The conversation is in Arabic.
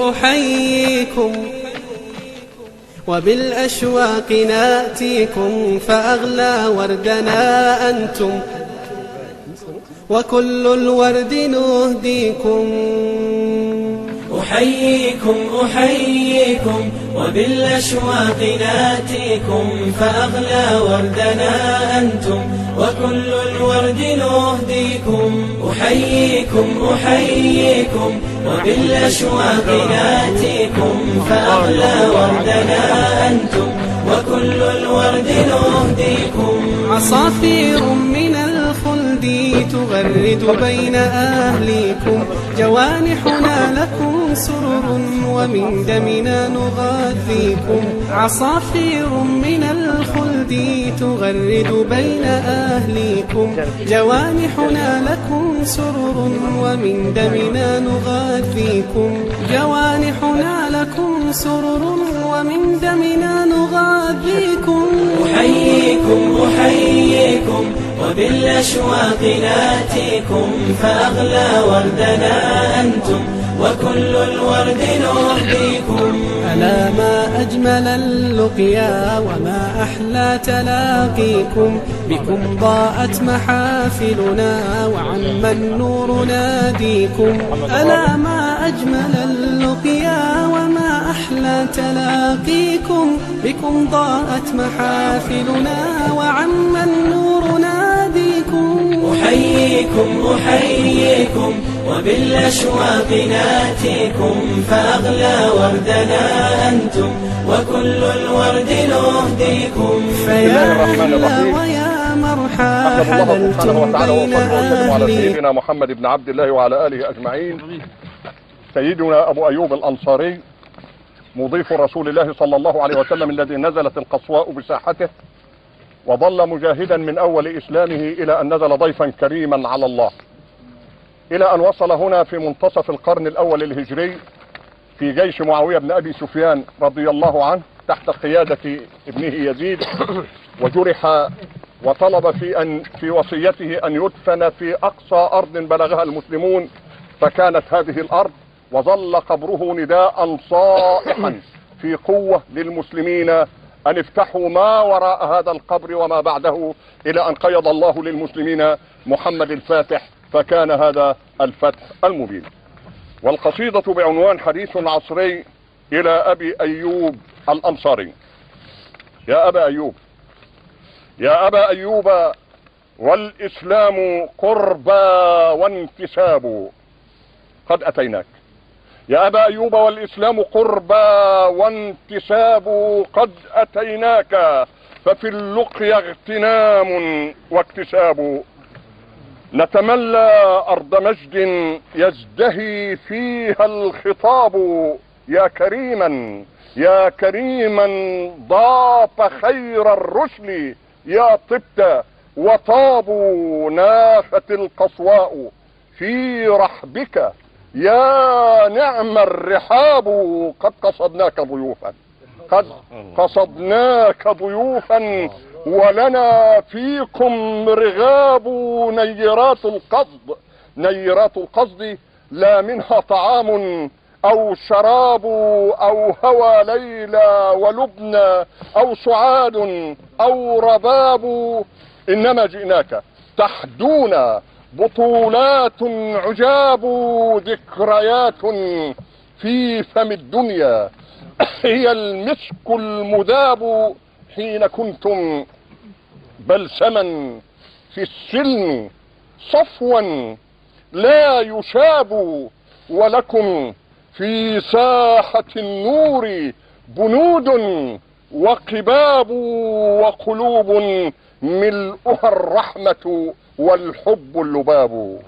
أحييكم وبالأشواق ناتيكم، فأغلى وردنا أنتم وكل الورد نهديكم. أحييكم وبالأشواق ناتيكم، فأغلى وردنا أنتم وكل الورد نهديكم. أحييكم وبالأشواق ناتيكم، فأغلى وردنا أنتم وكل الورد نهديكم. عصافير من الخلد تغرد بين أهليكم، جوانحنا لكم سرر ومن دمنا نغذيكم. عصافير من الخلد تغرد بين أهليكم، جوانحنا لكم سرر ومن دمنا نغذيكم. جوانحنا لكم سرر ومن دمنا نغذيكم. أحييكم وبالأشواق ناتيكم، فأغلى وردنا أنتم وكل الورد نهديكم. ألا ما أجمل اللقيا وما أحلى تلاقيكم، بكم ضاءت محافلنا وعم النور ناديكم. ألا ما أجمل اللقيا وما أحلى تلاقيكم، بكم ضاءت محافلنا وعم النور ناديكم. أحييكم وبالأشواق ناتيكم، فأغلى وردنا أنتم وكل الورد نهديكم. فيا أهلا ويا مرحى حللتم بين أهليكم. على سيدنا محمد بن عبد الله وعلى آله أجمعين. سيدنا أبو أيوب الأنصاري مضيف رسول الله صلى الله عليه وسلم، الذي نزلت القصواء بساحته وظل مجاهدا من أول إسلامه إلى أن نزل ضيفا كريما على الله، إلى أن وصل هنا في منتصف القرن الأول الهجري في جيش معاوية بن أبي سفيان رضي الله عنه تحت قيادة ابنه يزيد، وجرح وطلب في وصيته أن يدفن في أقصى أرض بلغها المسلمون، فكانت هذه الأرض، وظل قبره نداء صائحا في قوة للمسلمين أن افتحوا ما وراء هذا القبر وما بعده، إلى أن قيض الله للمسلمين محمد الفاتح، فكان هذا الفتح المبين. والقصيدة بعنوان حديث عصري إلى أبي أيوب الأنصاري. يا أبا أيوب، يا أبا أيوب، والإسلام قربى وانتساب قد أتيناك. يا أبا أيوب، والإسلام قربى وانتساب قد أتيناك، ففي اللقيا اغتنام واكتساب. نتملى أرض مجد يزدهي فيها الخطاب، يا كريما يا كريما ضاف خير الرسل، يا طبت وطاب ناخت القصواء في رحبك، يا نعم الرحاب. قد قصدناك ضيوفا، قد قصدناك ضيوفا، ولنا فيكم رغاب. نيرات القصد، نيرات القصد لا منها طعام أو شراب أو هوى ليلى ولبنى أو سعاد أو رباب، إنما جئناك تحدونا بطولات عجاب. ذكريات في فم الدنيا هي المسك المذاب، حين كنتم بلسما في السلم صفوا لا يشاب، ولكم في ساحة النور بنود وقباب، وقلوب ملؤها الرحمة والحب اللباب.